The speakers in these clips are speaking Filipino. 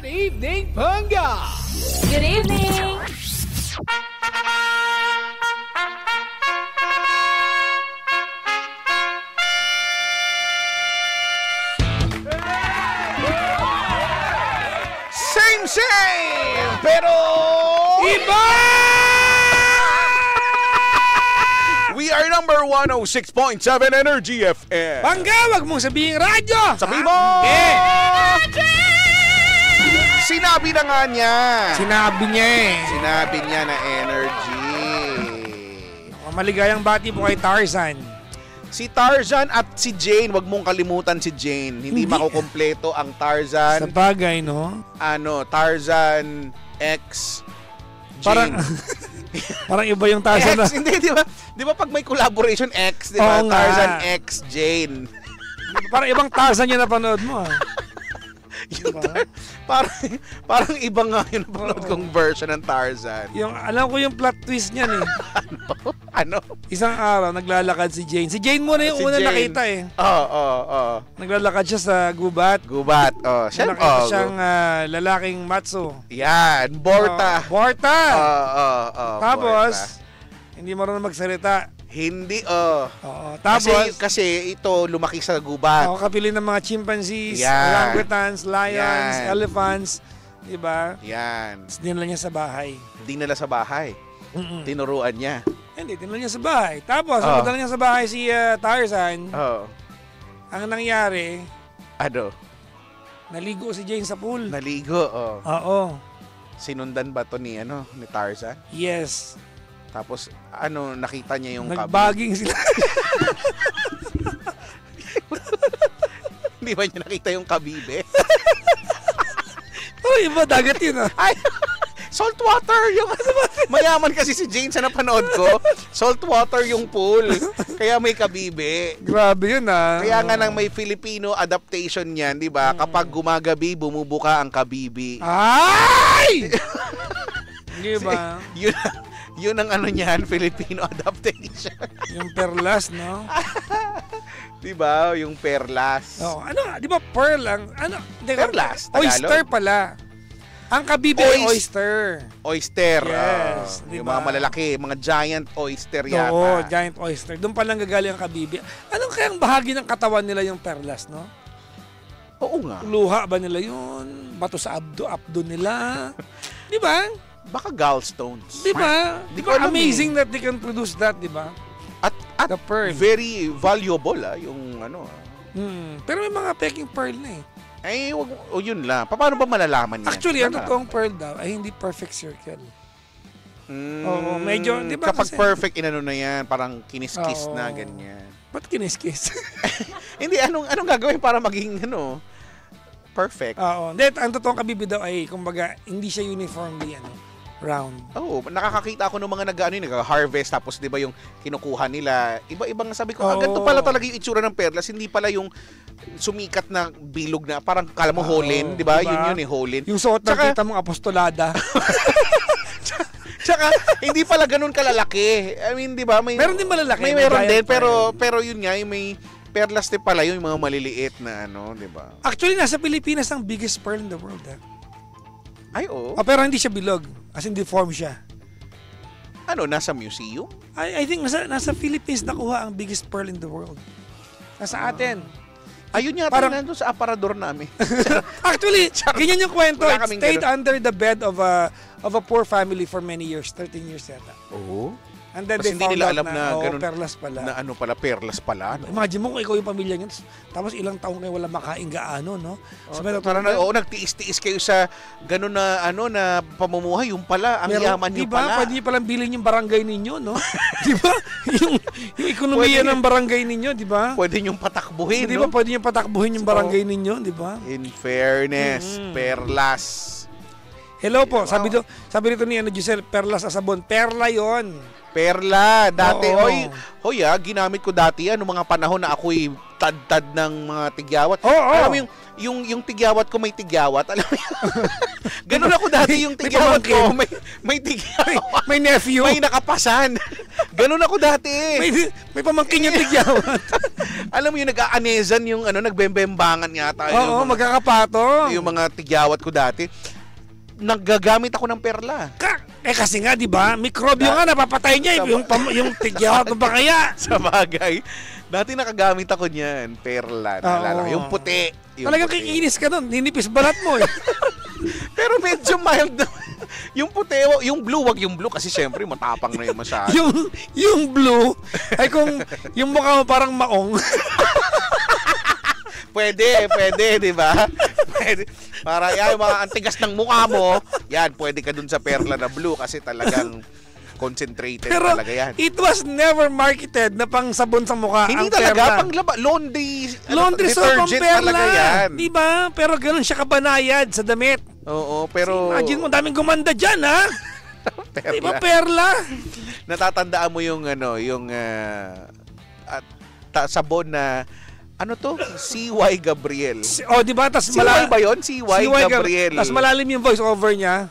evening, Panga! Good evening! Same! Pero... Iba! We are number 106.7 Energy FM. Pangga, wag mong sabihin radyo! Sabi mo! Sinabi na nga niya. Sinabi niya eh. Sinabi niya na energy. Maligayang bati po kay Tarzan. Si Tarzan at si Jane, wag mong kalimutan si Jane. Hindi makukumpleto ang Tarzan. Sa bagay, no? Tarzan X Parang, Jane. parang iba yung Tarzan na. X, hindi, di ba? Di ba pag may collaboration X, di ba? Oo nga. Tarzan X Jane. Parang ibang Tarzan yung napanood mo. Yung parang iba nga yung napanood kong version ng Tarzan. Yung, alam ko yung plot twist niyan eh. Ano? Isang araw, naglalakad si Jane. Si Jane muna yung Si una Jane. nakita eh. Oo. Naglalakad siya sa gubat. Gubat. Nakita siyang lalaking matso. Yan. Borta. Borta! Tapos, Borta. hindi marunong magsalita. Hindi, Oo. Tapos, kasi ito lumaki sa gubat. kapili ng mga chimpanzees, Yan. orangutans, lions, Yan. elephants. Diba? Yan. Tapos dinala niya sa bahay. Dinala sa bahay. Tinuruan niya. Hindi, dinala niya sa bahay. Tapos, ang dinala niya sa bahay si Tarzan, ang nangyari, Ano? naligo si Jane sa pool. Naligo, Oo. Sinundan ba to ni Tarzan? Yes. Tapos, nakita niya yung Nagbaging sila. Hindi ba niya nakita yung kabibe? Oh, iba, dagat yun ah. Ay, salt water yung mayaman kasi si Jane sa napanood ko. Salt water yung pool. Kaya may kabibe. Grabe yun ah. Kaya nga nang may Filipino adaptation niyan, 'di ba? Kapag gumagabi, bumubuka ang kabibi. Ay! Hindi ba? Yun ang niyan, Filipino adaptation. Yung perlas, no? 'Di ba? Yung perlas. Oh, di ba pearl ang Perlas, Tagalog? oyster pala. Ang kabibi ay oyster. Oyster. Yes, di yung ba? mga malalaki, mga giant oyster yata. Oo, giant oyster. Doon palang gagaling ang kabibi. Anong kayang bahagi ng katawan nila yung perlas, no? Oo nga. Luha ba nila yun? Bato sa abdo nila? Di ba? Baka gallstones. Di ba? Di ko alam Amazing that they can produce that, di ba? At The pearl. very valuable yung Pero may mga peking pearl na eh. Ay, yun lang. Paano ba malalaman yan? Actually, ang totoong pearl daw ay hindi perfect circle. Oo, medyo, di ba? Kapag kasi, perfect, na yan. Parang kinis-kiss na, Oo. ganyan. ba't kiniskis? Hindi, anong gagawin para maging, perfect? Oo. Hindi, ang totoong kabibi daw ay, kumbaga, hindi siya uniformly, round. Oo, nakakakita ako ng mga nag-harvest, tapos di ba yung kinukuha nila, iba-ibang sabi ko, ganito pala talaga yung itsura ng perlas, hindi pala yung sumikat na bilog na, parang kala mo holin, di ba? Diba? Yun holin. Yung suot ng tita mong apostolada. Tsaka, hindi pala ganun kalalaki. I mean, di ba? Meron din malalaki. May meron din, giant pero yun nga, yung may perlas din pala yung mga maliliit na di ba? Actually, nasa Pilipinas ang biggest pearl in the world. Ay, oo. Pero hindi siya bilog. As in, deformed siya. Nasa museum? I think nasa Philippines nakuha ang biggest pearl in the world. Nasa atin. Ayun yata Parang- nandun sa aparador namin. Actually, ganyan yung kwento. Wala It kaming stayed ganun. under the bed of a poor family for many years. 13 years yata. Oo. And then Kasi they hindi found nila out alam na ganun. perlas pala. Na pala, perlas pala. Imagine mo kung ikaw yung pamilya niyan, tapos ilang taong kayo wala makain gaano, no? So, Parang nagtiis-tiis kayo sa ganun na na pamumuhay, yung pala, ang yaman di nyo ba? pala. Pwede niyo palang bilhin yung barangay ninyo, no? Di ba? yung ekonomiya Pwede- ng barangay ninyo, di ba? Pwede nyong patakbuhin, Di no? ba pwede niyo patakbuhin yung barangay ninyo, di ba? In fairness, perlas. Hello po, sabi rito ni Giselle, perlas sa sabon. Perla yon. Perla. Dati, Oo. hoy ginamit ko dati yan, mga panahon na ako'y tad-tad ng mga tigyawat. Oo. Alam mo yung tigyawat ko may tigyawat, alam mo yun? Ganun ako dati yung tigyawat ko, may tigyawat. May nephew. May nakapasan. Ganun ako dati. May pamangkin yung tigyawat. Alam mo yung nag-aanezan yung nagbembembangan yata. Oo, magkakapato. Yung mga tigyawat ko dati. Naggagamit ako ng perla. Kasi nga, di ba? Mikrobyo nga, napapatay niya. Yung tigyawat ba kaya? Sa bagay. Dati nakagamit ako niyan. Perla. Naalala ko. Yung puti. Talagang kikinis ka nun. Ninipis balat mo eh. Pero medyo mild na. Yung puti, yung blue, wag yung blue kasi syempre matapang na yung masyado. yung blue, ay kung yung mukha mo parang maong. Pwede, di ba? Pwede. Para yan, yung mga antigas ng mukha mo, yan, pwede ka dun sa perla na blue kasi talagang concentrated. Pero talaga yan. It was never marketed na pang sabon sa mukha Hindi ang talaga, perla. pang laundry soap ang detergent perla. talaga yan. Di ba? Pero ganun siya kabanayad sa damit. Oo, pero... Imagine mo, daming gumanda dyan, ha? Perla. Di ba perla? Natatandaan mo yung sabon na CY Gabriel. Di ba? CY ba yun? CY Gabriel. Tapos malalim yung voice over niya.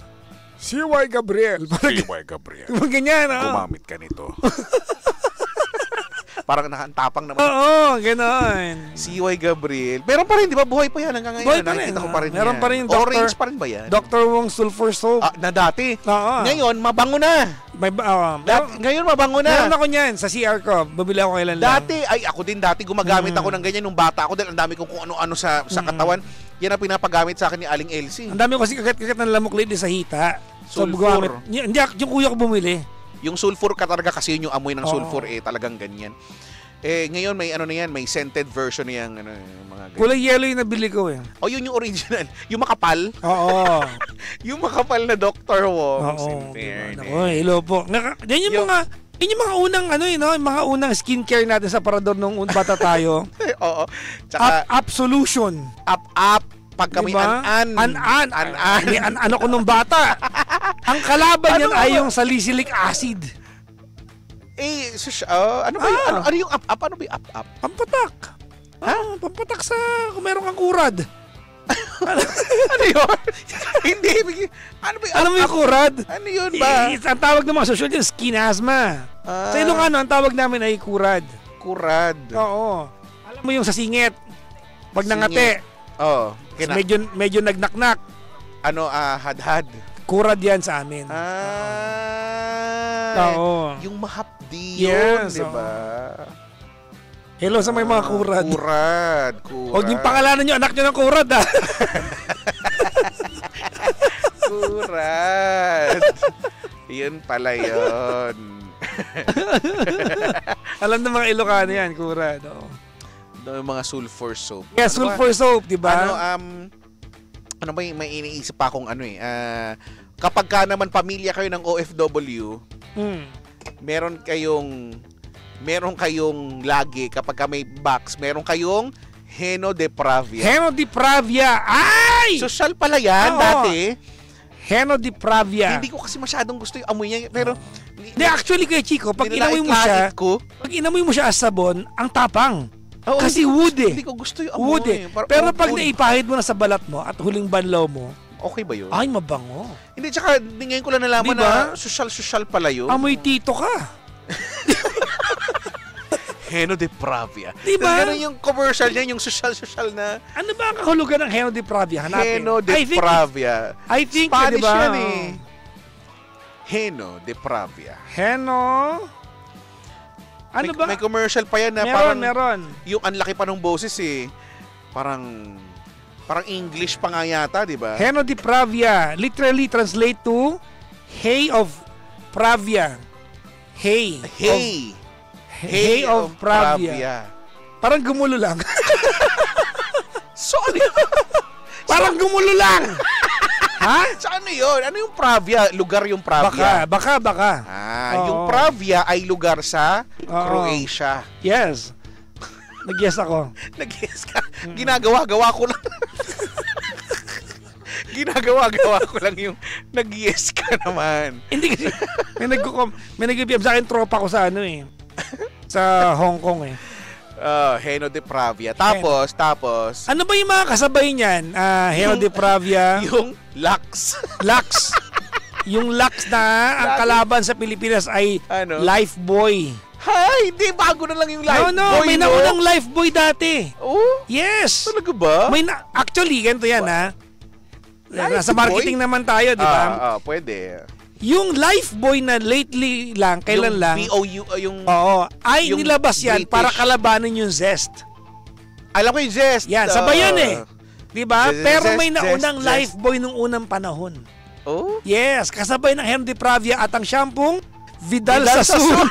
CY Gabriel. CY Gabriel. Diba ganyan, Gumamit ka nito. Parang nakantapang naman. Oo, gano'n. CY Gabriel. Meron pa rin, di ba? Buhay pa yan hanggang ngayon. Buhay pa rin. Nakikita ko pa rin Meron yan. pa rin yung Orange pa rin ba yan? Dr. Wong Sulfur Soap. Na dati. Oo. Ngayon, mabango na. Ngayon, mabango na. Meron ako niyan sa CR ko. Babili ako kailan lang. Ako din dati gumagamit ako ng ganyan nung bata ako dahil ang dami kong kung ano-ano sa katawan. Yan ang pinapagamit sa akin ni Aling Elsie. Ang dami ko kasi kagat-kagat ng lamok lately sa hita. Sulfur. Hindi, yung kuya ko bumili. Yung sulfur ka talaga kasi yun yung amoy ng sulfur talagang ganyan. Ngayon may may scented version niyang mga ganyan. Kulay yellow yung nabili ko eh. Yun yung original. Yung makapal. Oo. Yung makapal na Dr. Wong. Oo. Hello po. Yan yung mga unang yung mga unang skincare natin sa parador nung bata tayo. Oo. Tsaka Absolution. Up. Pag kami diba? An-an. Ano ko nung bata. Ang kalaban yan ay yung salicylic acid. Ano ba yun? Ano yung up? Ano ba yung up? Pampatak. Pampatak sa kung meron kang kurad. Ano yun? Hindi. Ano ba yung Alam mo yung kurad? Ano yun ba? Ang tawag ng mga social dyan, skin asthma. Sa Ilocano, ang tawag namin ay kurad. Kurad. Oo. Alam mo yung sa singit. Pag nangate. Oo. Medyo nagnaknak. Hadhad. Kurad yan sa amin. Oo. Yung mahapdi yes, yun, diba? Hello sa may mga kurad. Kurad. Huwag yung pangalanan nyo, anak nyo ng kurad, ha? Kurad. Yun pala yun. Alam ng mga Ilocano yan, kurad. Yung mga sulfur soap. Yeah, sulfur soap, diba? Ano ba yung may iniisip pa akong kapag ka naman pamilya kayo ng OFW, meron kayong lagi kapag ka may box, meron kayong Heno de Pravia. Heno de Pravia. Ay! Social pala yan dati. Heno de Pravia. Hindi ko kasi masyadong gusto yung amoy niya, pero actually kay Chico, pag inamoy mo siya as sabon, ang tapang. Kasi wood eh. Hindi ko gusto yung amoy. Wood eh. Pero pag naipahid mo na sa balat mo at huling banlaw mo, okay ba yun? Ay, mabango. Hindi, tsaka ngayon ko lang nalaman na social pala yun. Amoy tito ka. Heno de Pravia. Diba? Ganun yung commercial niya, yung social na... Ano ba ang kahulugan ng Heno de Pravia? Hanapin. Heno de Pravia. I think, Spanish diba? Yan eh. Heno de Pravia. Heno... Ano ba? May commercial pa yan na meron. Yung anlaki pa ng boses eh. Parang English pa nga yata, di ba? Heno de Pravia. Literally translate to Hay of Pravia. Hay of Pravia. Parang gumulo lang. Sorry. Parang gumulo lang. Ha? So ano yun? Ano yung Pravia? Lugar yung Pravia? Baka. Yung Pravia ay lugar sa Croatia. Yes. Nag-yes ako. Nag-yes ka? Ginagawa ko lang. Ginagawa-gawa ko lang yung nag-yes ka naman. Hindi kasi, may nag-PM sa akin tropa ko sa ano eh. Sa Hong Kong eh. Heno de Pravia. Tapos, Ano ba yung mga kasabay niyan? Heno de Pravia. yung Lux. Lux. Yung Lux na ang kalaban sa Pilipinas ay Ano? Lifebuoy. Hay, hindi, bago na lang yung Lifebuoy. No, may naunang Lifebuoy dati. Oh? Yes. Talaga ba? Actually, ganito yan ha. Nasa Lifebuoy? marketing naman tayo, di ba? Pwede. Yung Lifebuoy na lately lang, kailan yung lang, BOU, yung... oo, ay yung nilabas yan British. para kalabanin yung Zest. Alam ko yung Zest. Yan, sabay yan eh. Di ba? Zest, Pero may Zest, naunang Zest. Lifebuoy nung unang panahon. Oh? Yes, kasabay ng Heno de Pravia at ang shampoo Vidal Sassoon.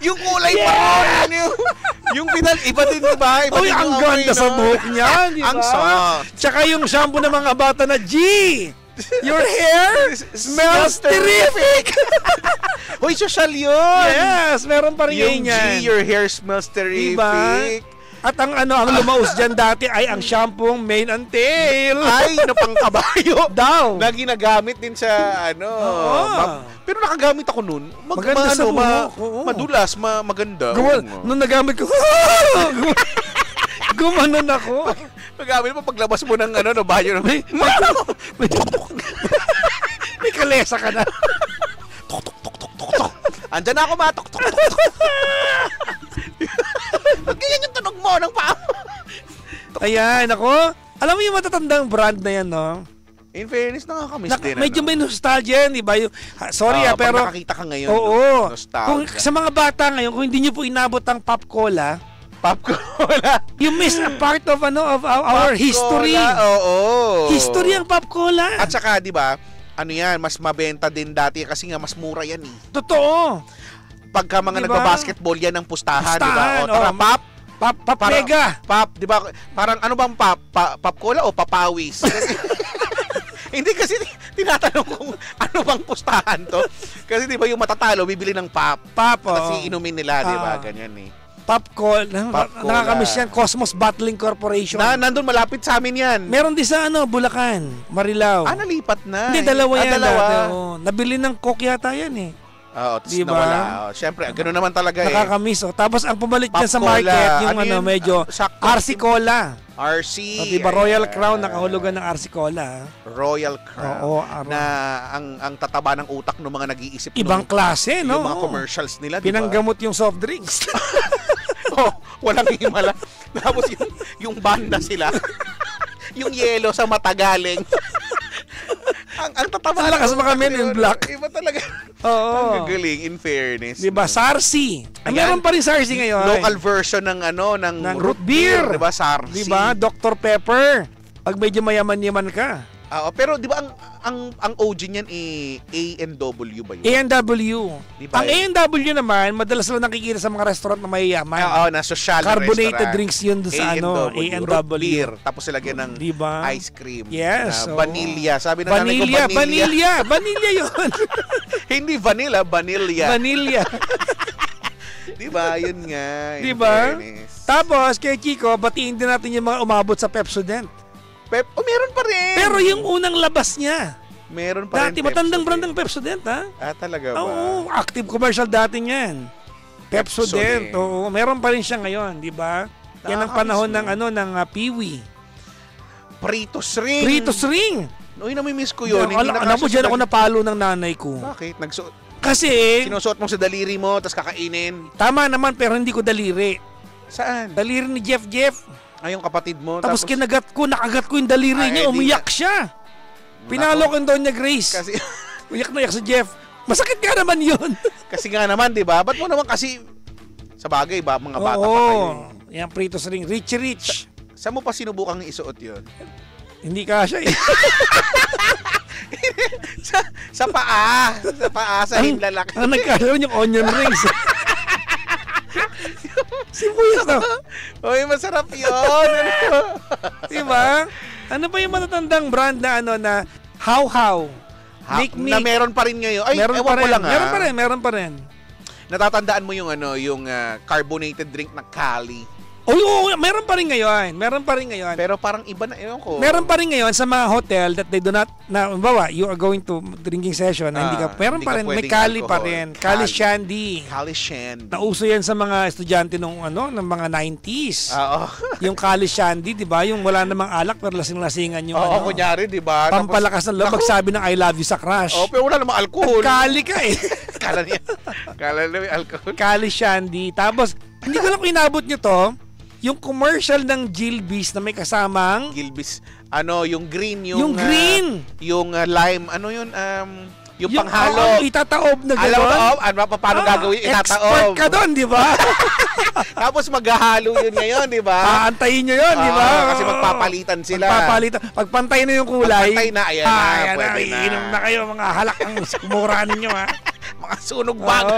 Yung kulay pa ron. Yung Vidal, iba din, di ba? Iba Uy, din ang yung ganda amoy, sa no? buhok niya, di ba? Ang soft. Tsaka yung shampoo ng mga bata na, G, your hair smells terrific. Hoy, social yun. Yes, meron pa rin Yung yan. G, your hair smells terrific. Diba? At ang lumaos dyan dati ay ang shampoo mane and tail. Ay, na pang kabayo. Daw. Na ginagamit din sa Oo. pero nakagamit ako nun. Maganda sa buhok. Oo. Madulas, maganda. Nung nagamit ko, gumanon ako. Magamit mo paglabas mo ng bayo ng May kalesa ka na. Andyan na ako, matok. Ba't ganyan yung tunog mo ng paa? Ayan, ako. Alam mo yung matatandang brand na yan, no? In fairness, nakakamiss din. Medyo may nostalgia yan, di ba? Sorry pag pero... nakakita ka ngayon, Oo. nostalgia. Kung sa mga bata ngayon, kung hindi nyo po inabot ang Pop Cola, you miss a part of our history. Oo. History ang Pop Cola. At saka, di ba, yan, mas mabenta din dati kasi nga mas mura yan eh. Totoo. Pagka mga Diba? nagbabasketball yan ng pustahan, di ba? O tara, pop. Pop Mega. Pop, di ba? Parang ano bang pop? Pop Cola o papawis? Hindi kasi tinatanong kung ano bang pustahan to. Kasi di ba yung matatalo, bibili ng pop. Pop, Kasi inumin nila, di ba? Ganyan eh. Pop Cola. Pop Cola. Nakakamiss yan. Cosmos Bottling Corporation. Nandun malapit sa amin yan. Meron din sa Bulacan, Marilao. Nalipat na. Hindi, dalawa yan. Dalawa. Dati, Nabili ng Coke yata yan eh. Oo, tapos Diba? nawala. Siyempre, gano'n naman talaga eh. Nakakamiss. Tapos ang pumalik Pop dyan sa Cola. market, yung Ano yun? medyo Sakto. RC Cola. RC. Diba Royal ayan. Crown, nakahulugan ng RC Cola. Royal Crown. Oo, na ang tataba ng utak ng mga nag-iisip ibang klase, no? Yung mga commercials nila, di ba? Pinanggamot yung soft drinks. Walang himala. Tapos yung banda sila. Yung yelo sa matagaling. ang tataba. Ang lakas mga Men in Black. Iba talaga. Oo. Ang gagaling, in fairness. Diba? Sarsi. Ayan. Meron pa rin Sarsi ngayon. Local version ng ng root beer. Diba? Sarsi. Diba? Dr. Pepper. Pag medyo mayaman-yaman ka. Pero di ba ang OG niyan A&W ba yun? A&W. Diba? Ang A&W naman, madalas lang nakikita sa mga restaurant na mayayaman. Oo, na social Carbonated restaurant. drinks yun doon sa A&W. Root beer. Tapos silagyan ng Diba? ice cream. Yes. Na vanilla. Sabi ng nanay ko, Vanilla. Vanilla yun. Hindi vanilla, vanilla. Vanilla. Diba? Yun nga. in Diba? fairness. Tapos, kay Chico, batiin din natin yung mga umabot sa Pepsodent. Meron pa rin. Pero yung unang labas niya, meron pa rin. dati matandang brand ng Pepsodent, ha? Talaga ba? Oo, active commercial dati niyan. Pepsodent. Oo, meron pa rin siya ngayon, di ba? Yan ang panahon ng Peewee. Pritos ring. Pritos ring. Uy, namimiss ko yun. Alam mo, dyan ako napalo ng nanay ko. Bakit? Kasi, Sinusuot mo sa daliri mo, tapos kakainin. tama naman, pero hindi ko daliri. Saan? Daliri ni Jeff. Yung kapatid mo. Tapos nakagat ko yung daliri niya, umiyak siya. Pinalo ko yung Doña Grace. Kasi, uyak na yak si Jeff. Masakit nga naman yun. kasi nga naman, di ba? Ba't mo naman kasi, sa bagay ba, mga bata pa kayo. Yan, Pritos ring. Rich. Saan mo pa sinubukang isuot yun? Hindi kasha eh. sa paa. Sa himlalak. Ang nagkaroon yung onion rings. Sibuyas na. Uy, masarap yun. Diba? Ano ba yung matatandang brand na How? Make me. Na meron pa rin ngayon. Ay, Meron ewan pa ko rin. lang Meron pa rin. Natatandaan mo yung yung carbonated drink na Cali. Meron pa rin ngayon. Pero parang iba na, ewan ko. Meron pa rin ngayon sa mga hotel that they do not, bawa, you are going to drinking session, meron hindi pa ka rin, may pwedeng kali pa alcohol. rin. Kali shandy. Kali shandy. Nauso yan sa mga estudyante ng mga 90s. Oo. Yung kali shandy, di ba? Yung wala namang alak pero lasing-lasingan yung Oo, kunyari, di ba? pampalakas ng loob, magsabi ng I love you sa crush. Pero wala namang alcohol. Kali ka eh. Kala niya may alcohol. Kali shandy. Tapos, hindi ko lang kung inabot nyo to, yung commercial ng Gilbis na may kasamang Gilbis. Yung green, yung green. Yung lime, yung panghalo. Itataob na Alam gano'n. mo, paano gagawin? Itataob. Expert ka doon, di ba? Tapos maghahalo yun ngayon, di ba? Aantayin nyo yun, di ba? Kasi magpapalitan sila. Pag pantay na yung kulay. Pagpantay na, ayan na, pwede na. Inom na kayo, mga halak ang kumura ninyo, ha? Mga sunog bag.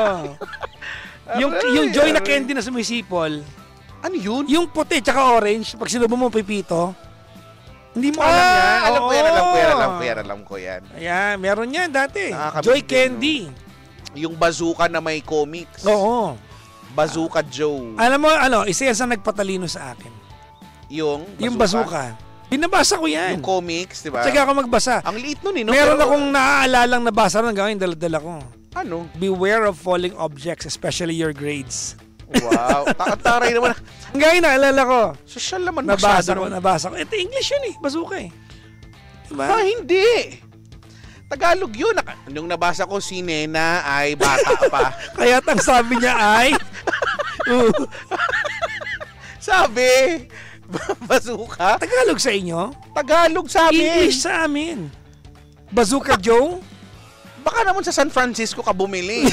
Yung joy na candy na sumisipol. Ano yun? Yung puti tsaka orange, pag sinubo mo pipito, hindi mo alam yan. Alam ko yan. Ayan, meron yan dati. Nakakabig Joy din, Candy. Yung bazooka na may comics. Oo. Bazooka Joe. Alam mo, isa yan sa nagpatalino sa akin. Yung bazooka. Binabasa ko yan. Yung comics, di ba? Tsaka ako magbasa. Ang liit nun, no? Meron akong naaalalang nabasa rin gawin, dala-dala ko. Ano? Beware of falling objects, especially your grades. Wow. Taray naman. Ang gawin naalala ko. Social naman nabasa ko. Ito English yun eh. Bazooka eh. Diba? Hindi. Tagalog yun. Yung nabasa ko, si Nena ay bata pa. Kaya ang sabi niya ay... Sabi, bazooka. Tagalog sa inyo? Tagalog sa amin. English sa amin. Bazooka Joe? Baka naman sa San Francisco ka bumili.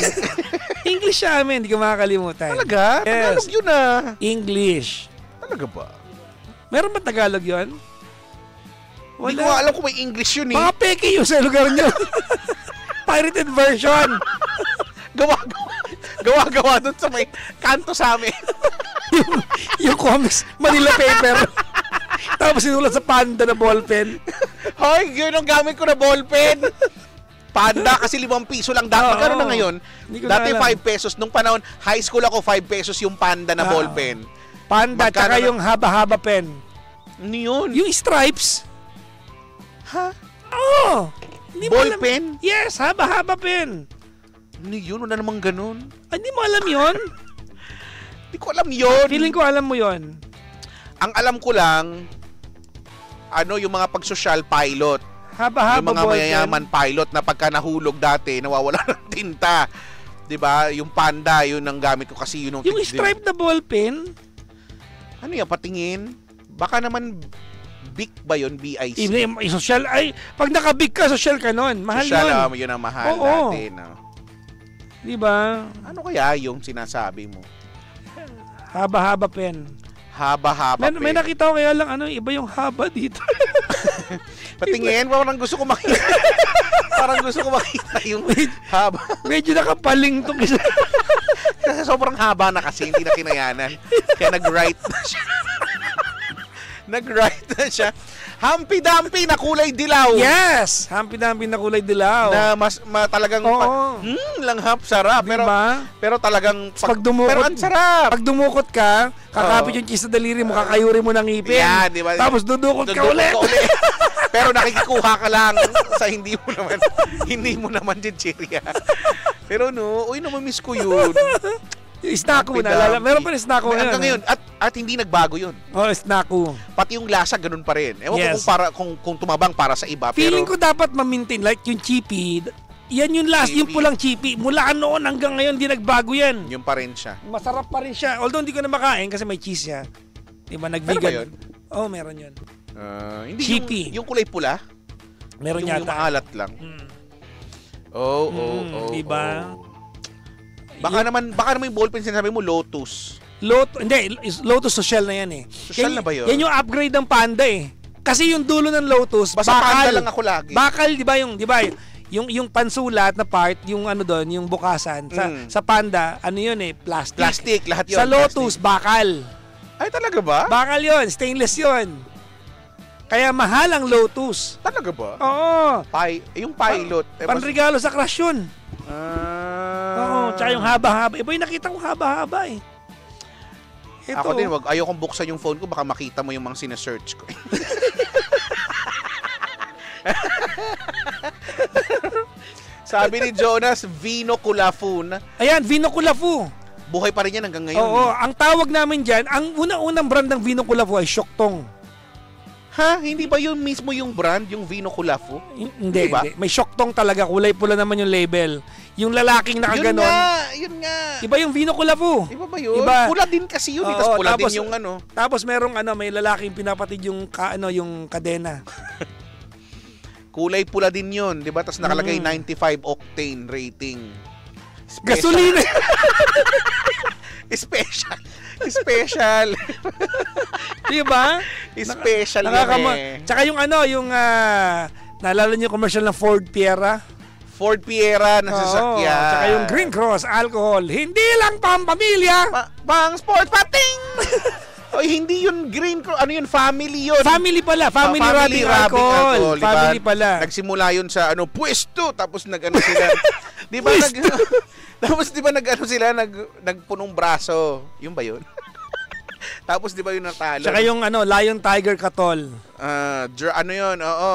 English sa amin, hindi ko makakalimutan. Talaga? Yes. Tagalog yun ah. English. Talaga ba? Meron ba Tagalog yun? Hindi ko alam kung may English yun eh. Mga peke yun sa lugar nyo. Pirated version. Gawa dun sa may kanto sa amin. yung comics, Manila paper. Tapos sinulat sa panda na ballpen. Hoy, yun ang gamit ko na ballpen. Panda kasi 5 piso lang dati. Magkano na ngayon? Dati 5 pesos. Nung panahon, high school ako, 5 pesos yung panda na ballpen. Panda, tsaka yung haba-haba pen. Ano yun? Yung stripes. Ha? Oo. Ballpen? Yes, haba-haba pen. Ano yun? Wala namang ganun. Hindi mo alam yun? Hindi ko alam yun. Feeling ko alam mo yun. Ang alam ko lang, yung mga pagsosyal pilot. Haba-haba yung mga ballpen. mayayaman pilot na pagka nahulog dati, nawawala ng tinta. 'Di ba? Yung panda, yun ang gamit ko kasi yun yung stripe na ballpen. Ano yan, patingin? Baka naman Bic ba yun? BIC? Social, pag naka-big ka, social ka nun. Mahal social, yun. Yun ang mahal dati. No? Di ba? Ano kaya yung sinasabi mo? Haba-haba pen. Haba-haba pen. May nakita ko kaya lang, iba yung haba dito. Patingin, parang gusto ko makita. Parang gusto ko makita yung haba. Medyo nakapaling to kasi. Kasi sobrang haba na kasi, hindi na kinayanan. Kaya nag-write na siya. Humpy-dumpy na kulay dilaw. Yes! Humpy-dumpy na kulay dilaw. Na talagang langhap, sarap. Diba? Pero talagang pero ang sarap. Pag dumukot ka, kakapit yung cheese sa daliri mo, kakayuri mo ng ngipin. Yeah, diba? Tapos dudukot ka ulit. Pero nakikikuha ka lang sa hindi mo naman chichirya. Pero namamiss ko yun. Yung snaku na, meron pa rin snaku na hanggang ngayon. At hindi nagbago yun. Snaku. Pati yung lasa, ganun pa rin. Ewan ko kung tumabang para sa iba. Feeling ko dapat ma-maintain, like yung chippy, yan yung last, yung pulang chippy. Mula noon hanggang ngayon, hindi nagbago yan. Yun pa rin siya. Masarap pa rin siya. Although hindi ko na makain kasi may cheese siya. Diba, nag-vegan. Meron ba yun? Oo, meron yun. Hindi chippy. Yung kulay pula? Meron yata. Yung maalat lang. Diba? Baka naman yung ballpen sinasabi mo, Lotus. Lotus social na yan eh. Social na ba yun? Yan yung upgrade ng Panda eh. Kasi yung dulo ng Lotus, basta bakal. Panda lang ako lagi. Bakal, di ba yung pansulat na part, yung yung bukasan. Sa Panda, yun eh, plastic. Plastic, lahat yun. Sa Lotus, plastic. bakal. Ay, talaga ba? Bakal yun, stainless yun. Kaya mahal ang Lotus. Talaga ba? Oo. Yung pilot. Panregalo sa crush yun. Oo, tsaka yung haba-haba. Iba yung nakita ko haba-haba eh. Ito. Ako din, ayokong buksan yung phone ko, baka makita mo yung mga sinesearch ko. Sabi ni Jonas, Vino Kulafun. Ayan, Vino Kulafu. Buhay pa rin yan hanggang ngayon. Oo, ang tawag namin dyan, ang unang brand ng Vino Kulafu ay Shoktong. Ha? Hindi ba yun mismo yung brand, yung Vino Kulafu? Hindi, Diba? hindi. May Shoktong talaga, kulay pula naman yung label. Yung lalaking nakaganon. Yun nga. Iba yung Vino Kulafu. Iba ba yun? Iba. Pula din kasi yun. Oo, Tapos pula tapos- din yung ano. Tapos merong may lalaking pinapatid yung yung kadena. Kulay pula din yun. Diba? Tapos nakalagay 95 octane rating. Gasolina. Special. Special. Diba? Special yun eh. Tsaka yung naalala niyo yung commercial ng Ford Fiera? Ford Fiera na sasakyan. Tsaka yung Green Cross Alcohol. Hindi lang pampamilya. Pang sports pating! Oy, hindi yun Green Cross. Ano yun? Family yun. Family pala. Family rubbing alcohol. Diba? Family pala. Nagsimula yun sa pwesto. Tapos nag-ano sila. Di ba tapos di ba nag-ano sila? Nagpunong braso. Yun ba yun? Tapos di ba yung natalo? Tsaka yung Lion Tiger Katol. Ano yun? Oo.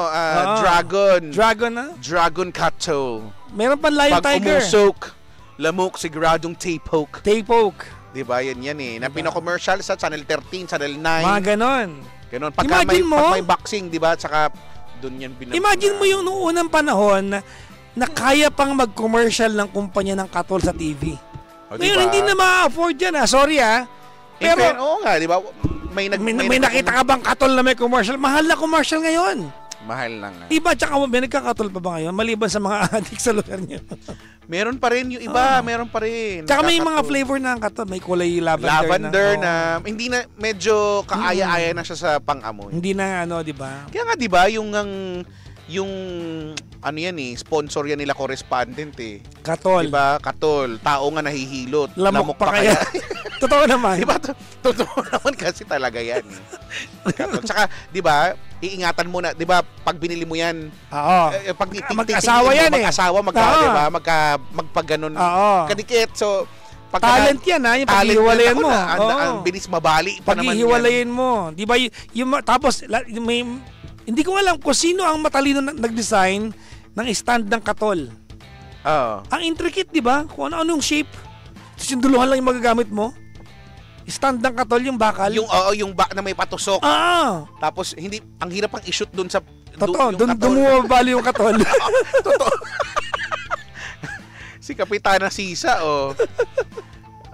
Dragon. Dragon na? Dragon Kato. Meron pa Lion Pag Tiger. umusok, lamok siguradong tapoke. Tapoke. Di ba? Yan eh. Na pina-commercial sa Channel 13, Channel 9. Mga ganon. Ganon. Imagine mo, pag may boxing, di ba? Tsaka doon yan imagine mo yung noong unang panahon na kaya pang mag-commercial ng kumpanya ng Katol sa TV. O, Ngayon, diba? hindi na ma-afford yan Sorry Pero, oo nga, di ba? may nakita ka bang Katol na may commercial? Mahal na commercial ngayon. Mahal lang nga. Diba? Tsaka may nagkakatol pa ba ngayon? Maliban sa mga addict sa lugar niyo. Meron pa rin yung iba, meron pa rin. Tsaka may mga Nakakatulong. flavor na ang Katol. May kulay lavender, Lavender na. na, hindi na, medyo kaaya-aya na siya sa pang-amoy. Hindi na di ba? Kaya nga, di ba, yung yan sponsor yan nila correspondent eh. Katol. Di ba? Katol, tao nga nahihilot. Lamok pa kaya. Totoo naman. Di ba? Totoo naman kasi talaga yan. Katol. Tsaka, di ba, iingatan mo na, di ba, pag binili mo yan, Oo. pag Mag-asawa yan eh. Mag-asawa, Oo. di ba, magpaganon. Oo. Kadikit. So, Talent yan yung paghihiwalayan mo. Ang bilis mabali pa naman yan. Paghihiwalayin mo. Di ba, tapos, hindi ko alam kung sino ang matalino nag-design ng stand ng Katol. Oo. Ang intricate, di ba? Kung ano-ano yung shape. Tapos yung duluhan lang yung magagamit mo. Stand ng Katol, yung bakal. Yung na may patusok. Tapos hindi ang hirap pang i-shoot doon sa Totoo, yung Katol. dumubali yung Katol. Totoo. Si Kapitana Sisa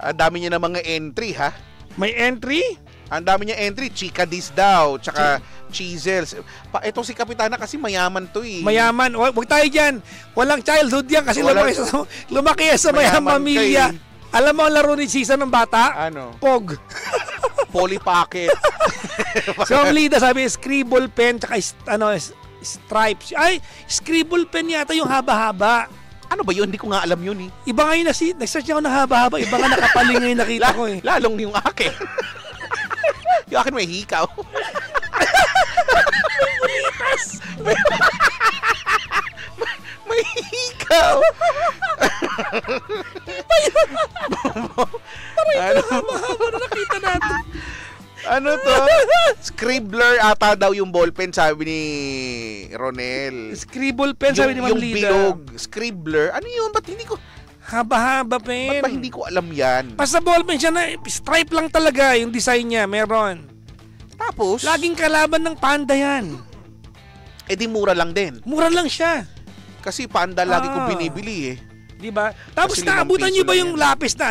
ang dami niya ng mga entry ha. May entry? Ang dami niya entry, Chika Dis daw, tsaka Cheezels. Ito si Kapitana kasi mayaman to eh. Mayaman. Huwag tayo dyan. Walang childhood yan kasi lumaki yan sa mayamang Mayaman pamilya. Alam mo ang laro ni Sisa ng bata? Ano? Pog. Polly Pocket. So ang Lida sabi, scribble pen tsaka stripes. Ay, scribble pen yata yung haba-haba. Ano ba yun? Hindi ko nga alam yun eh. Iba ngayon nag-search ako ng haba-haba. Iba nga nakapaling ngayon nakita ko eh. Lalong yung akin. Yung akin may hikaw. may hikaw. Haba-haba na nakita natin. Ano to? Scribbler ata daw yung ballpen, sabi ni Ronel. Scribble pen sabi ni Ma'am Yung Lida. bilog, scribbler. Ano yun? Ba't hindi ko... Haba-haba pen. Ba't ba hindi ko alam yan? Basta ballpen siya na stripe lang talaga yung design niya. Meron. Tapos, Laging kalaban ng panda yan. di mura lang din. Mura lang siya. Kasi panda lagi kong binibili eh. Di ba? Tapos Kasi naabutan 5 niyo ba piso yung lang yan. lapis na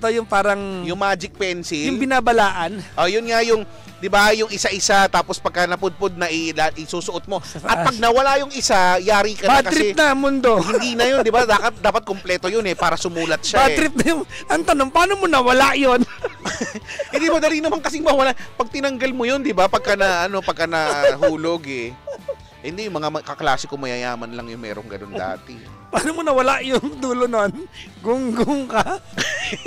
yung parang Yung magic pencil. yung binabalaan? Yun nga yung, di ba, yung isa-isa, tapos pagka napudpud na isusuot mo. At pag nawala yung isa, yari ka na Bad trip kasi. na mundo. Hindi na yun, di ba? Dapat kumpleto yun para sumulat siya Bad trip na yung, ang tanong, paano mo nawala yun? Hindi madali naman kasing mawala. Pag tinanggal mo yun, di ba? Pagka nahulog eh. Hindi, yung mga kaklase ko mayayaman lang yung merong ganun dati. Paano mo nawala yung dulo nun? Gunggong ka?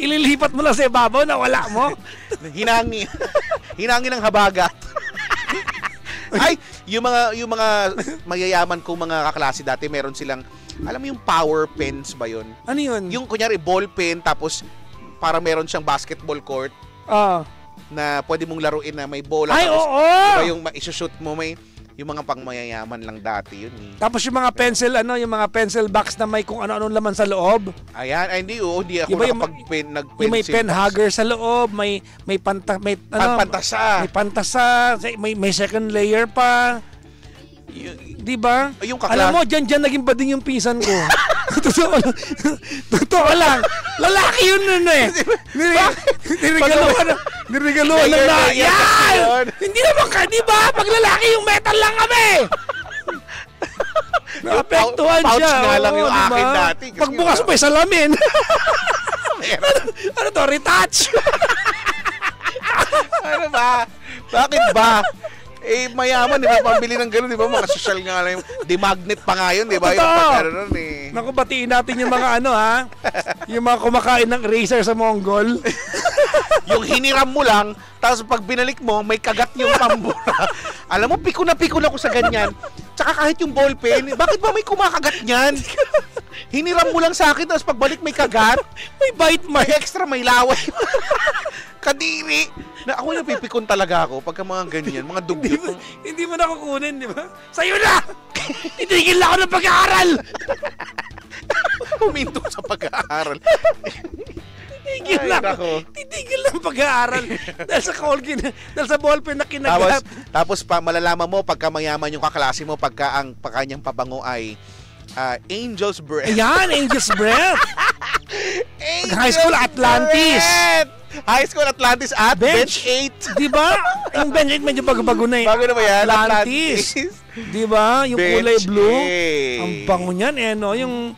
Ililipat mo lang sa ibabaw, nawala mo? Hinangi. Hinangi ng habagat. Ay, yung mga mayayaman kong mga kaklase dati, meron silang, alam mo yung power pens ba yun? Ano yun? Yung kunyari ball pen, tapos para meron siyang basketball court Ah. na pwede mong laruin na may bola. Ay, tapos, oo! diba yung isushoot mo, yung mga pangmayayaman lang dati yun. Tapos yung mga pencil, yung mga pencil box na may kung ano-ano laman sa loob. Ayan, ay hindi ako Iba nag-pencil. Yung may pen hugger sa loob, may pantasa. May pantasa, may second layer pa. Di ba? Yung Alam mo, dyan naging bading yung pinsan ko. Totoo lang. Lalaki yun nun eh. Niregaluhan lang na. Yan! Hindi naman ka, di ba? Pag lalaki yung metal lang kami. Naapektuhan siya. Pouch nga lang yung diba? akin dati. Pagbukas mo, salamin. Ano to? Retouch. Ano ba? Bakit ba? Mayaman, di ba? Pambili ng gano'n, di ba? Mga social nga lang. Di-magnet pa nga yun, di ba? Yung pag-ano nun eh. Naku, batiin natin yung mga yung mga kumakain ng eraser sa Mongol. Yung hiniram mo lang, tapos pag binalik mo, may kagat yung pambura. Alam mo, piko na ako sa ganyan. Tsaka kahit yung ballpen, bakit ba may kumakagat niyan? Hiniram mo lang sa akin, tapos pagbalik may kagat. May bite mark. May extra, may laway. Kadiri. Na ako napipikon talaga ako pagka mga ganyan, mga dugyot. Hindi mo na kukunin, di ba? Sa'yo na! Itigil ako ng pag-aaral! Huminto sa pag-aaral. Titigil lang pag-aaral. Dahil sa dahil sa ballpen na kinagat. Tapos malalaman mo pagka mayaman yung kaklase mo pagka ang kanyang pabango ay Angel's Breath. Ayan, Angel's Breath. High School Atlantis. High School Atlantis at Bench 8. Di ba? Yung Bench 8 medyo bago-bago na eh. Bago na ba yan? Atlantis. Di ba? Yung kulay blue. 8. Ang bango niyan eh, no? Yung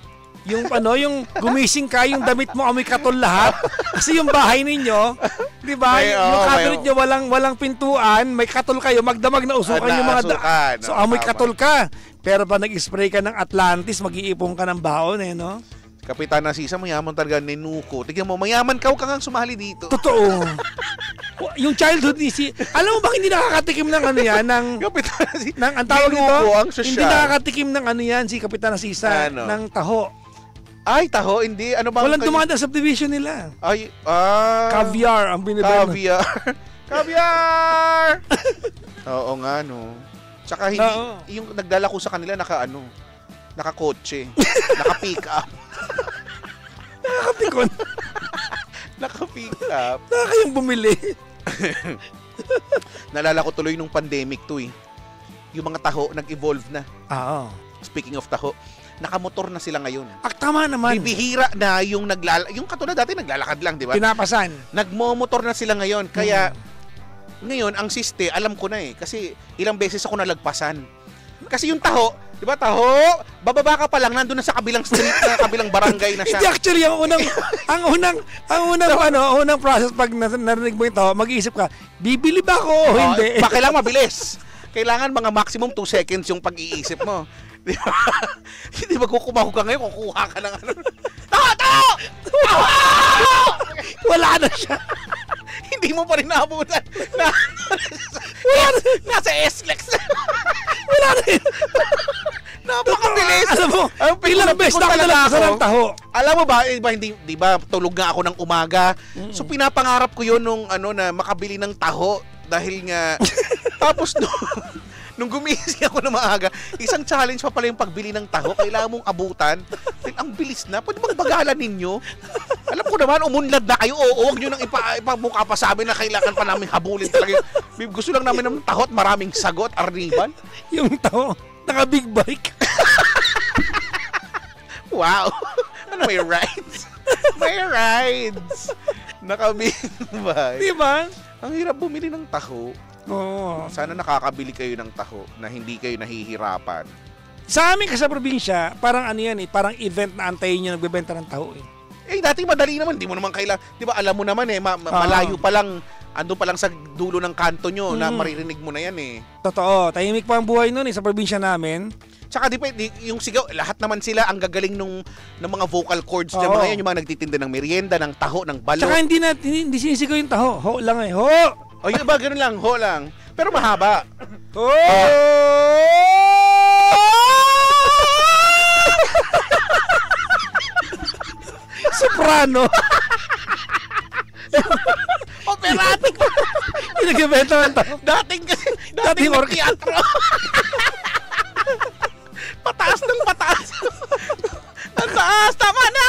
gumising ka, yung damit mo amoy katol lahat. Kasi yung bahay ninyo, di ba? Yung cabinet nyo walang pintuan, may katol kayo, magdamag na usukan yung mga so amoy katol ka. Pero pa nag-spray ka ng Atlantis, mag-iipon ka ng baon eh, no? Kapitan Narcisa, mayaman talaga ni Nuko. Tignan mo, mayaman ka, huwag kang sumali dito. Totoo. Yung childhood ni alam mo bang hindi nakakatikim ng yan, Kapitan Narcisa, ang tawag nito, hindi nakakatikim ng yan si Kapitan Narcisa, ng taho. Ay, taho, hindi. Ano bang... Walang dumaan sa subdivision nila. Ay, caviar ang binibenta. Caviar! Oo nga, no. Tsaka hindi, yung nagdala ko sa kanila, nakakotse. Naka-pick up. Nakakapikon. Naka-pick up. Nakakayong bumili. Nalala ko tuloy nung pandemic to eh. Yung mga taho, nag-evolve na. Oo. Speaking of taho, nakamotor na sila ngayon. Tama naman. Bibihira na yung yung katulad dati naglalakad lang, di ba? Pinapasan. Nagmomotor na sila ngayon. Kaya, ngayon, ang siste, alam ko na eh. Kasi ilang beses ako nalagpasan. Kasi yung taho, di ba taho, bababa ka pa lang, nandun na sa kabilang street, na kabilang barangay na siya. Hindi, actually, ang unang process pag narinig mo ito, mag-iisip ka, bibili ba ako o hindi? Kailangan mabilis. Kailangan mga maximum 2 seconds yung pag-iisip mo. Di ba? Hindi ba kukumahog ka ngayon, kukuha ka ng ano. Taho! Wala na siya. Hindi mo pa rin naabutan. Nasa S-Lex. Wala na yun. Napakabilis. Alam mo, ilang beses na ako nalagpasan ng taho. Alam mo ba, di ba tulog nga ako ng umaga. So pinapangarap ko yun nung na makabili ng taho dahil nga tapos nung gumising ako na maaga, isang challenge pa pala yung pagbili ng taho. Kailangan mong abutan. Ang bilis na. Pwede bang bagalan ninyo? Alam ko naman, umunlad na kayo. Oo, huwag nyo nang ipamukha pa sa amin na kailangan pa namin habulin talaga. Gusto lang namin ng taho at maraming sagot, arriban. Yung taho, naka-big bike. Wow. Ano, may rides? May rides. Naka-big bike. Di ba? Ang hirap bumili ng taho. Oo. Sana nakakabili kayo ng taho na hindi kayo nahihirapan. Sa amin kasi sa probinsya, parang yan parang event na antayin nyo nagbebenta ng taho eh. Dati madali naman, di mo naman kailangan, di ba alam mo naman malayo pa lang, andun pa lang sa dulo ng kanto nyo na maririnig mo na yan eh. Totoo, tahimik pa ang buhay nun sa probinsya namin. Tsaka yung sigaw, lahat naman sila ang gagaling ng mga vocal cords niya, mga yan, yung mga nagtitinda ng merienda, ng taho, ng balot. Tsaka hindi sinisigaw yung taho, ho lang eh, ho! O yung iba, ganun lang, ho lang. Pero mahaba. Ho! Soprano! Eratic. Yung nagbebenta ng taho. Dating orkiyatro. Pataas ng pataas. Ang taas. Tama na.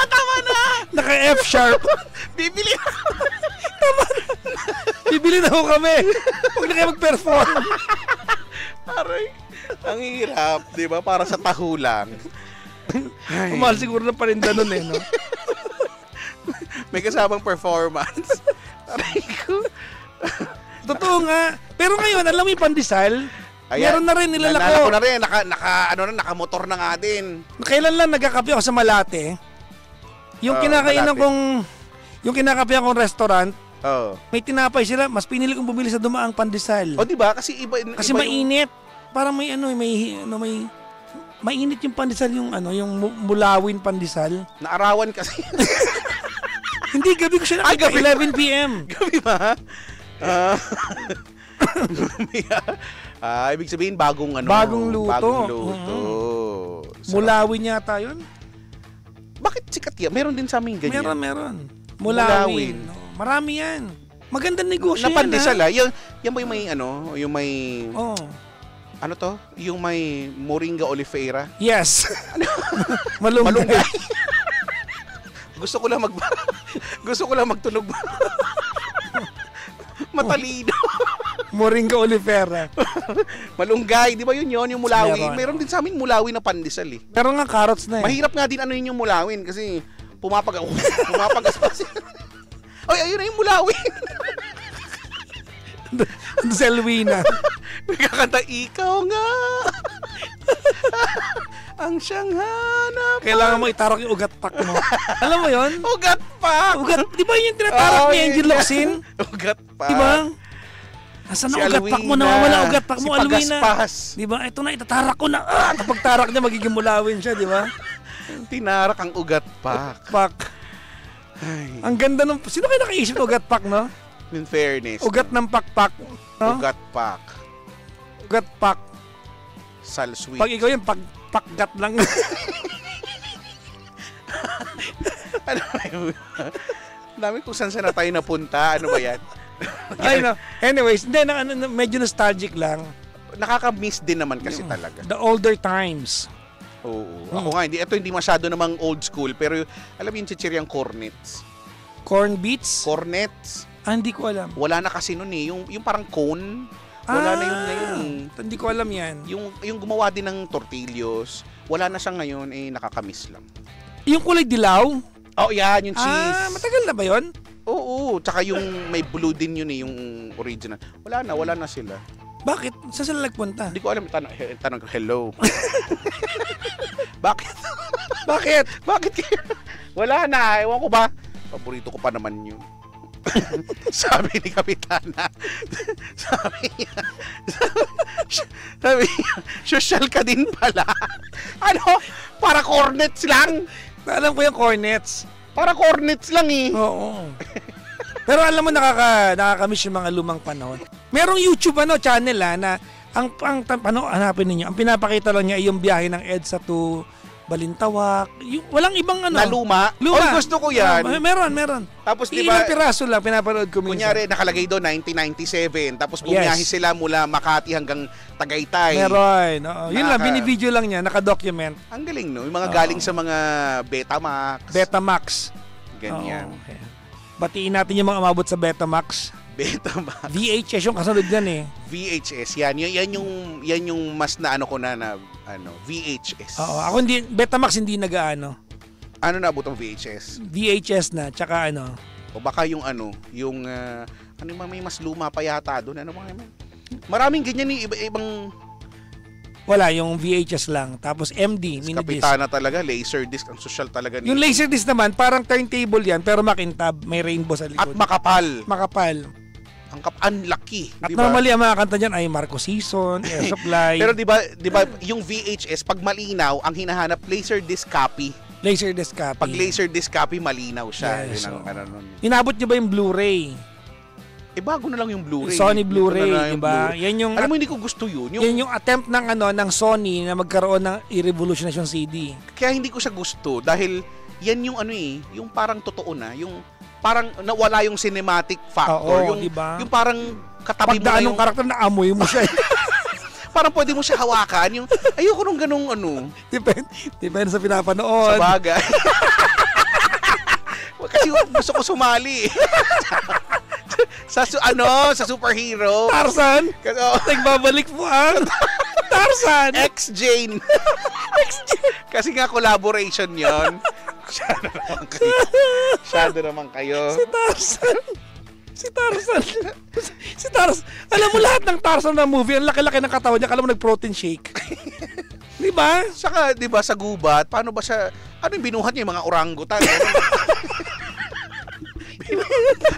Naka-F sharp. Bibili na. Bibili na ho kami. Huwag na kayo mag-perform. Aray. Ang hirap, di ba? Para sa taho lang. Mahal siguro ng parinda nun eh, no? May kasamang performance. Aray ko. Totoo nga. Pero ngayon, alam mo yung pandesal? Meron na rin nilalako. Nalala ko na rin. Nakamotor na nga din. Kailan lang nagkakape ako sa Malate? Yung kinakainan Malate. kong... Yung kinakapihan kong restaurant, Oh. may tinapay sila. Mas pinili kong bumili sa dumaang pandesal. O di ba? Kasi iba Kasi iba mainit. Parang may mainit yung pandesal, yung mulawin pandesal. Naarawan kasi. Hindi, gabi ko siya nakita. 11 p.m. Gabi ba? Ibig sabihin bagong Bagong luto. Bagong luto. Sarap. Mulawin yata yun. Bakit sikat yan? Meron din sa amin ganyan. Meron. Mulawin. Mulawin. Marami yan. Magandang negosyo Na pandesal yan ba yung may yung may Oh. ano to? Yung may moringa oleifera? Yes. Malunggay. Gusto ko lang magtunog. Matalino. Moringa oleifera. Malunggay, di ba yun yung mulawin? Meron. Meron din sa amin mulawin na pandesal eh. Pero nga carrots na eh. Mahirap nga din yun yung mulawin kasi pumapagaspas. Ay, ayun na yung mulawin. Selwina. Kakanta, ikaw nga. Ang siyang hanap. Kailangan mo itarak yung ugat pack mo. Alam mo yun? Ugat pa. Di ba yung tinatarak ni Angel Locsin? Ugat pa. Di ba? Asan na ugat pack mo? Nawawala ugat pack mo, Alwina. Pagaspas. Di ba? Ito na, itatarak ko na. Kapag tarak niya, magiging mulawin siya, di ba? Tinarak ang ugat pack. Pack. Ang ganda nung... Sino kayo nakaisip ng ugat pack, no? In fairness. Ugat ng pakpak. No? Ugat pack. Ugat pack. Sal sweet. Pag ikaw yun, pakgat lang. Ano ba yun? Dami kung saan na tayo napunta. Ano ba yan? Ay, no. Anyways, hindi, medyo nostalgic lang. Nakaka-miss din naman kasi talaga. The older times. Oo. Ako nga, hindi masyado namang old school. Pero alam mo yung chichiryang cornets? Corn beets? Cornets? Hindi ko alam. Wala na kasi nun eh. Yung parang cone. Wala na yun ngayon eh. Hindi ko alam yan. Yung gumawa din ng tortillos, wala na siya ngayon eh, nakakamiss lang. Yung kulay dilaw? Oh, yan, yung cheese. Matagal na ba yun? Oo, tsaka yung may blue din yun eh, yung original. Wala na sila. Bakit? Saan sila nagpunta? Hindi ko alam, tanong ko, hello. Bakit? Bakit kayo? Wala na, ewan ko ba? Paborito ko pa naman yun. Sabi ni Kapitana, sabi niya, social ka din pala. Ano? Para cornets lang? Alam ko yung cornets. Para cornets lang eh. Oo. Pero alam mo, nakakamiss yung mga lumang panahon. Merong YouTube channel na hanapin ninyo, ang pinapakita lang niya ay yung biyahe ng EDSA to Balintawak. Walang ibang Na luma? Oh, gusto ko yan. Meron. Tapos di ba, ilang piraso lang pinapanood ko minsan. kunyari nakalagay doon 1997, tapos bumiyahe sila mula Makati hanggang Tagaytay. Meron. Yun lang, binivideo lang niya, naka-document. Ang galing, no? Yung mga galing sa mga Betamax. Betamax. Ganyan. Okay. Batiin natin yung mga umabot sa Betamax. Betamax. VHS yung kasunod yan eh. VHS, yan yung mas na VHS. Oo, ako Betamax hindi nag-aano. Ano na abot ang VHS? VHS na, tsaka O baka yung may mas luma pa yata doon. Maraming ganyan ni iba-ibang. Wala, yung VHS lang. Tapos MD, minidisc. Kapitana talaga, Laserdisc, ang social talaga ni. Yung Laserdisc naman, parang turntable yan, pero makintab, may rainbow sa likod. At makapal. Ang laki. At diba? normally, ang mga kanta dyan ay Marco Season, Air Supply. Pero di ba yung VHS, pag malinaw, ang hinahanap, Laserdisc copy. Laserdisc copy. Pag Laserdisc copy, malinaw siya. Yes, Yun ang nun. Inabot nyo ba yung Blu-ray? Bago na lang yung Blu-ray. Sony Blu-ray, di ba? Yan yung, alam mo, hindi ko gusto yun. Yan yung attempt ng Sony na magkaroon ng i-revolutionation CD. Kaya hindi ko siya gusto dahil yan yung yung parang totoo na, yung parang nawala yung cinematic factor. Oo, yung, diba? yung parang katabi mo Pagdaan na ng karakter na amoy mo siya. parang pwede mo siya hawakan. Yung, ayoko nung ganung ano. Depende sa pinapanood. Sa bagay. Kasi gusto ko sumali. sa superhero. Tarzan? Nagbabalik po ang Tarzan. X-Jane. Kasi nga collaboration yon. Shadow naman kayo. Si Tarzan. Alam mo lahat ng Tarzan na movie, ang laki-laki ng katawan niya, alam mo nag-protein shake. Di ba? Saka, di ba, sa gubat, paano ba siya, ano yung binuhat niya yung mga orangutan?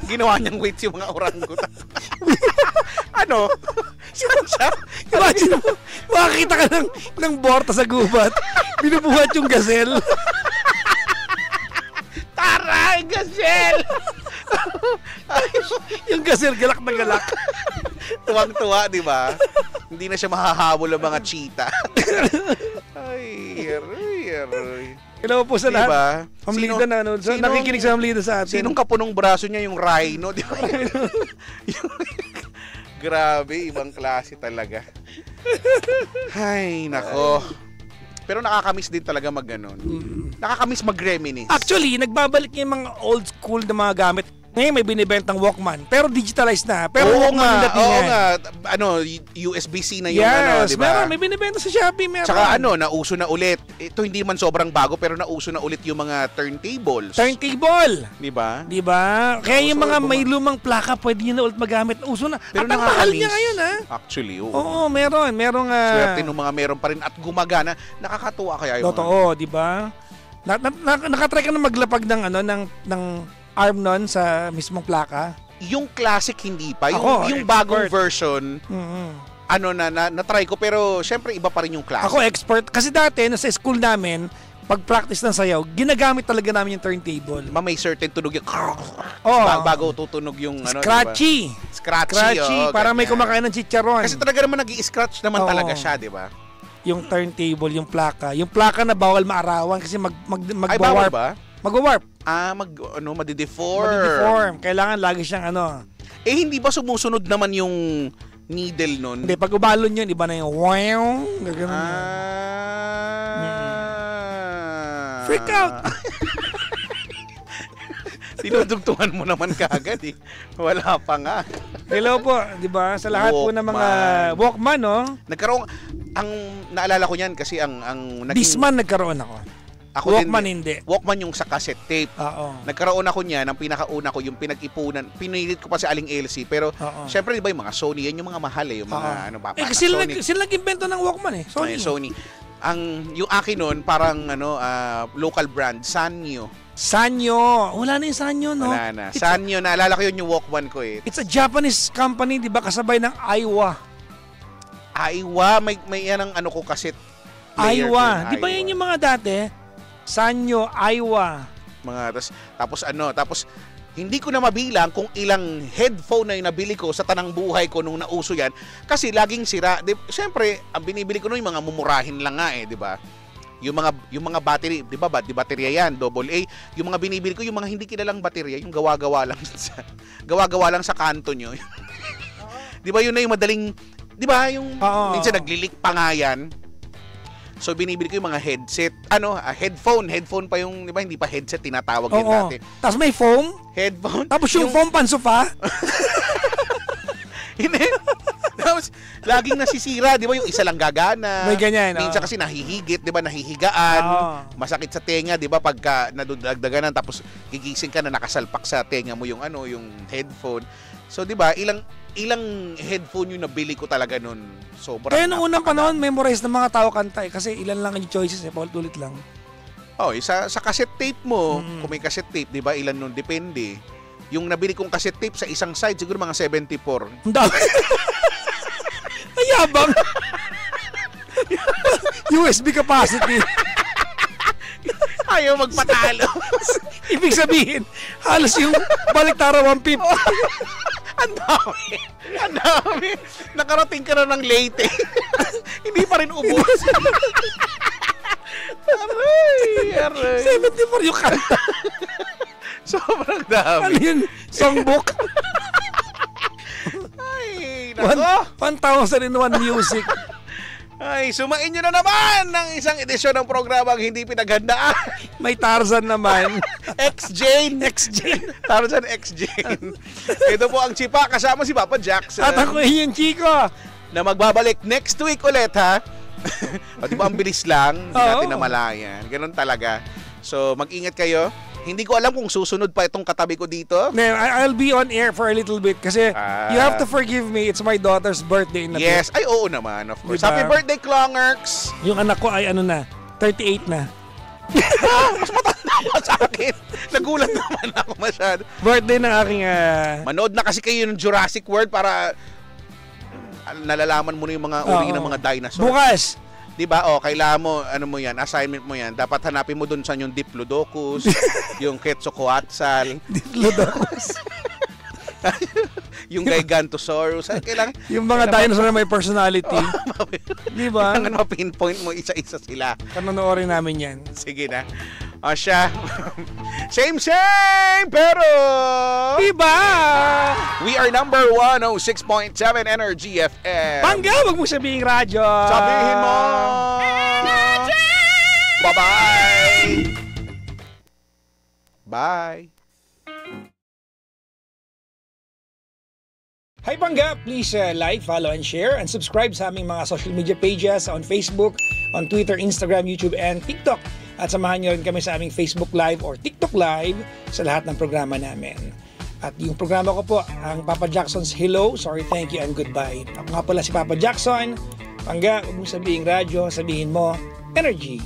Ginawa niyang weights yung mga orangutan. Ano? Siya? Imagine mo, makakita ka ng borta sa gubat, binubuhat yung gazelle. Taray, gazelle! Yung gazelle, galak na galak. Tuwang-tuwa, di ba? Hindi na siya mahahabol ng mga cheetah. Ay, aray. Hello po sa Diba? lahat. Hamlida na, ano, nakikinig sa Hamlida sa atin. Sinong kapunong braso niya yung rhino, di ba? Grabe, ibang klase talaga. Ay, nako. Pero nakakamiss din talaga mag-ganon. Nakakamiss mag-reminisce. Actually, nagbabalik yung mga old school na mga gamit. Ngayon may binibentang Walkman, pero digitalized na. Pero Walkman nga. Ano, USB-C na yung yes, ano, di ba? May binibenta sa Shopee, meron. Tsaka nauso na ulit. Ito hindi man sobrang bago, pero nauso na ulit yung mga turntables. Turntable. Di ba? Di ba? Kaya yung mga may lumang plaka, pwede nyo na ulit magamit. Uso na. Pero at ang mahal niya ngayon, ha? Actually, oo. Oo, meron. Merong... Swerte nung mga meron pa rin at gumagana. Nakakatuwa kaya yung... Totoo, di ba? Nakatry ka na maglapag ng arm nun sa mismong plaka? Yung classic hindi pa. Yung expert. bagong version, na-try ko. Pero syempre iba pa rin yung classic. Ako expert. Kasi dati, sa school namin, pag-practice ng sayaw, ginagamit talaga namin yung turntable. May certain tunog yung... bago tutunog yung... Scratchy. Diba? Scratchy. Para may kumakain ng chicharon. Kasi talaga naman nag-i-scratch naman talaga siya, di ba? Yung turntable, yung plaka. Yung plaka na bawal maarawan kasi Ay, bawal ba? Mag-warp. Madideform. Madideform. Kailangan lagi siyang hindi ba sumusunod naman yung needle nun? Hindi, pag ubalon yun, iba na yung wow. Freak out. Dinudugtungan mo naman kaagad eh. Wala pa nga. Hello po, di ba? Sa lahat po ng mga Walkman, no? Nagkaroon, naalala ko niyan kasi ang naging... Discman nagkaroon ako. Walkman hindi. Walkman yung sa cassette tape. Oo. Nagkaroon ako niyan, ang pinakauna ko, yung pinag-ipunan, pinilit ko pa si Aling Elsie, pero syempre di ba yung mga Sony, yan yung mga mahal yung mga kasi sila nag-invento ng Walkman eh. Sony. Yung akin nun, parang local brand, Sanyo. Wala na yung Sanyo, no? Wala na. Sanyo, naalala ko yun yung Walkman ko eh. It's a Japanese company, di ba? Kasabay ng Aiwa. May yan ang ko cassette player. Aiwa. Di ba yan yung mga dati? Sanyo, Aiwa. Tapos hindi ko na mabilang kung ilang headphone na yung nabili ko sa tanang buhay ko nung nauso yan. Kasi laging sira. Siyempre, ang binibili ko nun yung mga mumurahin lang nga eh, di ba? Yung mga battery, di ba? Di baterya yan, AA. Yung mga binibili ko, yung mga hindi kilalang baterya, yung gawa-gawa lang sa kanto nyo. Di ba yun na yung madaling, di ba? Yung minsan naglilik pa nga yan. So binibili ko yung mga headset, headphone pa yung, di ba, hindi pa headset tinatawag yun dati. Tapos may foam? Headphone. Tapos yung foam pansofa? Hindi. Tapos laging nasisira, di ba, yung isa lang gagana. May ganyan. Minsan kasi nahihigit, di ba, nahihigaan. Masakit sa tenga, di ba, pagka nadudagdaganan tapos gigising ka na nakasalpak sa tenga mo yung yung headphone. So, di ba, ilang headphone yung nabili ko talaga nun. Sobrang. Kaya nung unang panahon, memorize ng mga tao kanta kasi ilan lang yung choices paulit-ulit lang. Sa cassette tape mo, kung may cassette tape, di ba, ilan nun, depende. Yung nabili kong cassette tape sa isang side, siguro mga 74. Ang dami. Ayabang. USB capacity. Ayaw magpatalo. Ibig sabihin, halos yung baliktara 150. Ang dami. Nakarating ka na ng Leyte. Hindi pa rin ubos. Aray. 74 yung kanta. Sobrang Ano dami. yun? Songbook? Ay, nako. 1,001 music. Ay, sumain nyo na naman ng isang edisyon ng programang hindi pinaghandaan. May Tarzan naman. X-Jane. X-Jane. Tarzan X-Jane. Ito po ang Chipa kasama si Papa Jackson. At ako yung Chico. Na magbabalik next week ulit, ha? O, di ba ang bilis lang? Hindi natin Oo. namalayan. Ganun talaga. So, mag-ingat kayo. Hindi ko alam kung susunod pa itong katabi ko dito. I'll be on air for a little bit kasi you have to forgive me. It's my daughter's birthday in a Yes. bit. Ay, oo naman, of course. Diba? Happy birthday, Klongerks! Yung anak ko ay 38 na. Mas matanda pa sa akin. Nagulat naman ako masyado. Birthday ng aking... Manood na kasi kayo ng Jurassic World para nalalaman mo na yung mga uri ng mga dinosaur. Bukas. Diba? O, kailangan mo, ano mo yan, assignment mo yan. Dapat hanapin mo dun sa yung Diplodocus, yung Quetzalcoatl, Diplodocus. yung Gigantosaurus. Ay, kailangan, Yung mga dinosaur na may personality. Di ba? kailangan ma-pinpoint mo isa-isa sila. Panonoorin namin yan. Sige na. O siya. Same, pero... Diba? We are number 106.7 Energy FM. Pangga, wag mo sabihin radyo. Sabihin mo! Bye-bye! Bye! Hi Pangga, please like, follow, and share, and subscribe sa aming mga social media pages on Facebook, on Twitter, Instagram, YouTube, and TikTok. At samahan nyo rin kami sa aming Facebook Live or TikTok Live sa lahat ng programa namin. At yung programa ko po, ang Papa Jackson's Hello, Sorry, Thank You, and Goodbye. Ako nga pala si Papa Jackson. Pangga, huwag mong sabihin radyo, sabihin mo, energy.